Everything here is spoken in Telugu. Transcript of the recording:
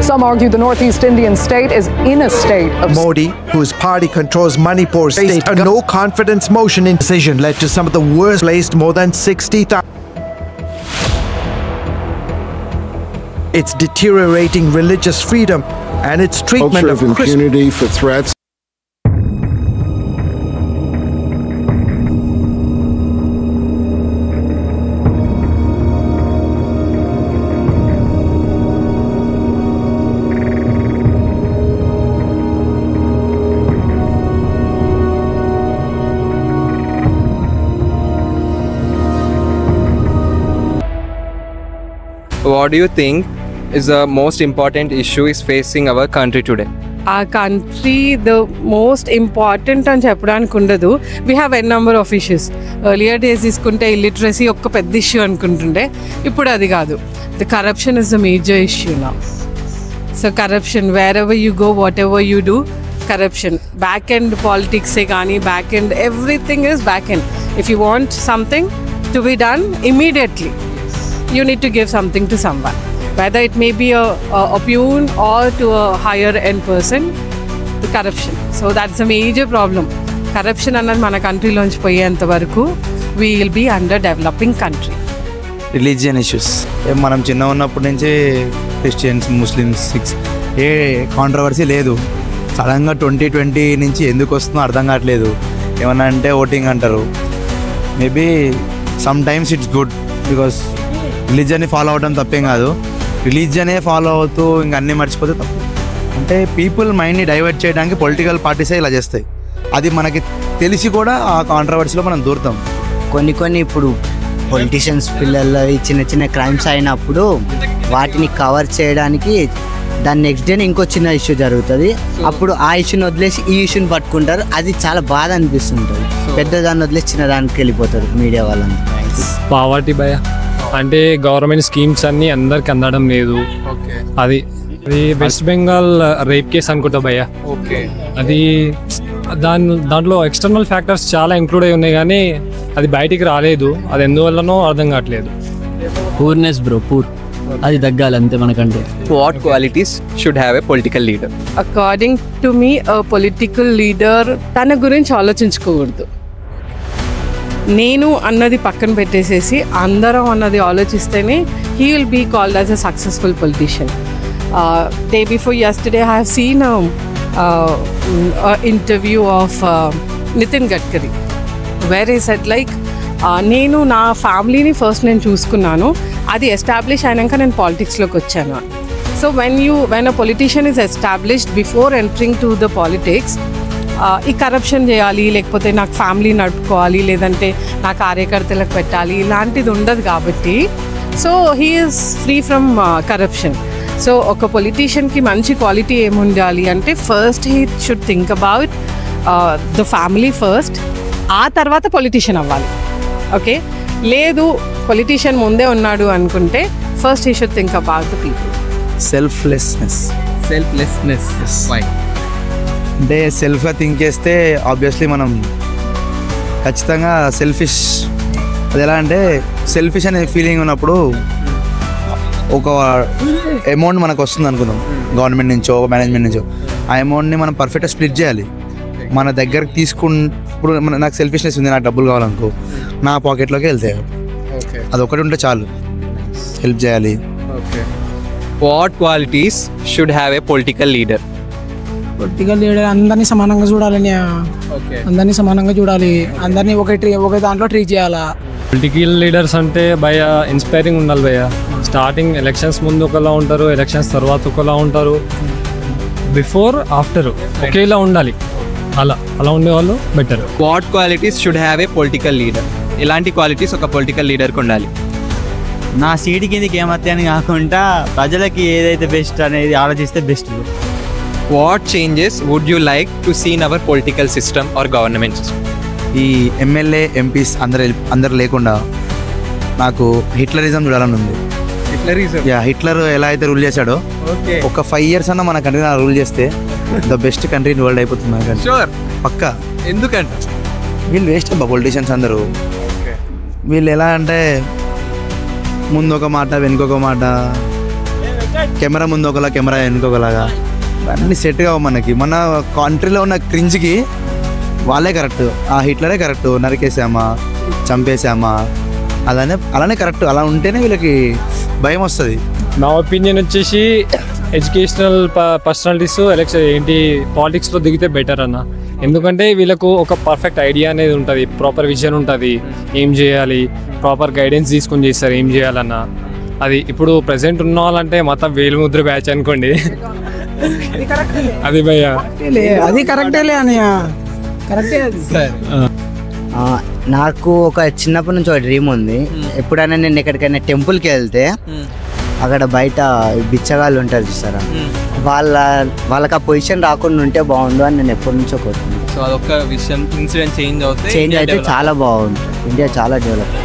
Some argue the Northeast Indian state is in a state of... Modi, whose party controls Manipur state, a no-confidence motion in decision led to some of the worst placed more than 60,000. It's deteriorating religious freedom and its treatment of impunity for threats. What do you think is the most important issue is facing our country today? Our country, the most important అని చెప్పడానికి ఉండదు. We have a number of issues. Earlier days తీసుకుంటే illiteracy ఒక్క పెద్ద ఇష్యూ అనుకుంటుండే, ఇప్పుడు అది కాదు. The corruption is the major issue now. So corruption, wherever you go, whatever you do, corruption. Back end politics se gaani, back end everything is back end. If you want something to be done immediately, you need to give something to someone, whether it may be a peon or to a higher end person. The corruption, so that's a major problem. Corruption annadi mana country lonchi poyenta varaku we will be under developing country. Religion issues, మనం చిన్న ఉన్నప్పటి నుంచి క్రిస్టియన్స్, ముస్లిమ్స్, సిక్స్ ఏ కాంట్రవర్సీ లేదు. సడన్గా 2020 నుంచి ఎందుకు వస్తుందో అర్థం కావట్లేదు. ఏమన్నా అంటే ఓటింగ్ అంటారు. Maybe sometimes it's good because రిలీజియన్ని ఫాలో అవడం తప్పేం కాదు. రిలీజియనే ఫాలో అవుతూ ఇంక అన్నీ మర్చిపోతే తప్పు. అంటే పీపుల్ మైండ్ని డైవర్ట్ చేయడానికి పొలిటికల్ పార్టీసే ఇలా చేస్తాయి. అది మనకి తెలిసి కూడా ఆ కాంట్రవర్సీలో మనం దూరుతాం. కొన్ని ఇప్పుడు పొలిటీషియన్స్ పిల్లలు చిన్న చిన్న క్రైమ్స్ అయినప్పుడు వాటిని కవర్ చేయడానికి దాని నెక్స్ట్ డే ఇంకో చిన్న ఇష్యూ జరుగుతుంది. అప్పుడు ఆ ఇష్యూని వదిలేసి ఈ ఇష్యూని పట్టుకుంటారు. అది చాలా బాధ అనిపిస్తుంటుంది. పెద్దదాన్ని వదిలేసి చిన్నదానికి వెళ్ళిపోతారు మీడియా వాళ్ళంతా. పావర్టీ భయ అంటే గవర్నమెంట్ స్కీమ్స్ అన్నీ అందరికి అందడం లేదు. అది వెస్ట్ బెంగాల్ రేప్ కేసు అనుకుంటా భయ్య. అది దాంట్లో ఎక్స్టర్నల్ ఫ్యాక్టర్స్ చాలా ఇంక్లూడ్ అయి ఉన్నాయి, కానీ అది బయటికి రాలేదు. అది ఎందువల్లనో అర్థం కావట్లేదు. పూర్నెస్ బ్రో, పూర్ అది తగ్గాలి అంతే మనకంటే. What qualities should have a political leader? According to me, a political leader తన గురించి ఆలోచించుకోకూడదు. నేను అన్నది పక్కన పెట్టేసేసి అందరం అన్నది ఆలోచిస్తేనే he will be called as a successful politician. Day before yesterday I have seen a interview of Nitin Gadkari where he said like నేను నా ఫ్యామిలీని ఫస్ట్ నేను చూసుకున్నాను, అది ఎస్టాబ్లిష్ అయినాక నేను పాలిటిక్స్లోకి వచ్చాను. So when a politician is established before entering to the politics, ఈ కరప్షన్ చేయాలి, లేకపోతే నాకు ఫ్యామిలీ నడుపుకోవాలి, లేదంటే నా కార్యకర్తలకు పెట్టాలి, ఇలాంటిది ఉండదు. కాబట్టి so he is free from corruption. So ఒక పొలిటీషియన్కి మంచి క్వాలిటీ ఏముండాలి అంటే first he should think about the family first, ఆ తర్వాత పొలిటీషియన్ అవ్వాలి. ఓకే, లేదు పొలిటీషియన్ ముందే ఉన్నాడు అనుకుంటే first he should think about the people. Selflessness. Why? అంటే సెల్ఫ్గా థింక్ చేస్తే ఆబ్వియస్లీ మనం ఖచ్చితంగా సెల్ఫిష్. అది ఎలా అంటే సెల్ఫిష్ అనే ఫీలింగ్ ఉన్నప్పుడు ఒక అమౌంట్ మనకు వస్తుంది అనుకుందాం, గవర్నమెంట్ నుంచో మేనేజ్మెంట్ నుంచో. ఆ అమౌంట్ని మనం పర్ఫెక్ట్గా స్ప్లిట్ చేయాలి. మన దగ్గరకు ఇప్పుడు నాకు సెల్ఫిష్నెస్ ఉంది, నాకు డబ్బులు కావాలనుకో, నా పాకెట్లోకి వెళ్తాయి. అదొకటి ఉంటే చాలు, హెల్ప్ చేయాలి. What qualities should have a political leader? Political leader అందరినీ సమానంగా చూడాలని, అందరినీ సమానంగా చూడాలి, అందరినీ ఒక దాంట్లో ట్రీట్ చేయాలా. పొలిటికల్ లీడర్స్ అంటే భయ ఇన్స్పైరింగ్ ఉండాలి భయ్య. స్టార్టింగ్ ఎలక్షన్స్ ముందు ఒకలా ఉంటారు, ఎలక్షన్స్ తర్వాత ఒకలా ఉంటారు, బిఫోర్ ఆఫ్టర్ ఒకేలా ఉండాలి. అలా ఉండేవాళ్ళు better. What qualities should have a political leader? ఇలాంటి క్వాలిటీస్ ఒక పొలిటికల్ లీడర్కి ఉండాలి. నా సీటు కిందకి ఏమత్యాన్ని కాకుండా ప్రజలకి ఏదైతే బెస్ట్ అనేది ఆలోచిస్తే best. What changes would you like to see in our political system or government system? ఈ ఎమ్మెల్యే ఎంపీస్ అందరు లేకుండా నాకు హిట్లరిజం చూడాలని ఉంది. హిట్లర్ ఎలా అయితే రూల్ చేశాడో ఒక 5 years అన్నా మన కంట్రీ రూల్ చేస్తే the best country in world అయిపోతుంది మన కంట్రీ. పక్కా. ఎందుకంటే వీళ్ళు వేస్ట్ అబ్బా పొలిటీషియన్స్ అందరూ. వీళ్ళు ఎలా అంటే ముందు ఒక మాట వెనుకొక మాట, కెమెరా ముందు ఒకలా కెమెరా వెనుకొకలాగా అన్నీ సెట్ కావు మనకి. మన కంట్రీలో ఉన్న క్రింజ్కి వాళ్ళే కరెక్ట్, ఆ హిట్లరే కరెక్ట్, నరికేసామా చంపేసామా అలానే కరెక్ట్. అలా ఉంటేనే వీళ్ళకి భయం వస్తుంది. నా ఒపీనియన్ వచ్చేసి ఎడ్యుకేషనల్ పర్సనాలిటీస్ పాలిటిక్స్లో దిగితే బెటర్ అన్న. ఎందుకంటే వీళ్ళకు ఒక పర్ఫెక్ట్ ఐడియా అనేది ఉంటుంది, ప్రాపర్ విజన్ ఉంటుంది, ఏం చేయాలి, ప్రాపర్ గైడెన్స్ తీసుకొని చేస్తారు ఏం చేయాలన్న. అది ఇప్పుడు ప్రెసెంట్ ఉన్న వాళ్ళంటే మొత్తం వేలుముద్ర బ్యాచ్ అనుకోండి. అది భయ్యా అది కరెక్టేలే అని కరెక్టే అది. నాకు ఒక చిన్నప్పటి నుంచి ఒక డ్రీమ్ ఉంది. ఎప్పుడైనా నేను ఎక్కడికైనా టెంపుల్కి వెళ్తే అక్కడ బయట బిచ్చగాళ్ళు ఉంటారు చూస్తారా, వాళ్ళకి ఆ పొజిషన్ రాకుండా ఉంటే బాగుండు అని నేను ఎప్పటి నుంచో కోరుకుంటున్నాను. సో అదొక విషయం, ఇన్సిడెంట్ చేంజ్ అయితే చాలా బాగుంటుంది, ఇండియా చాలా డెవలప్.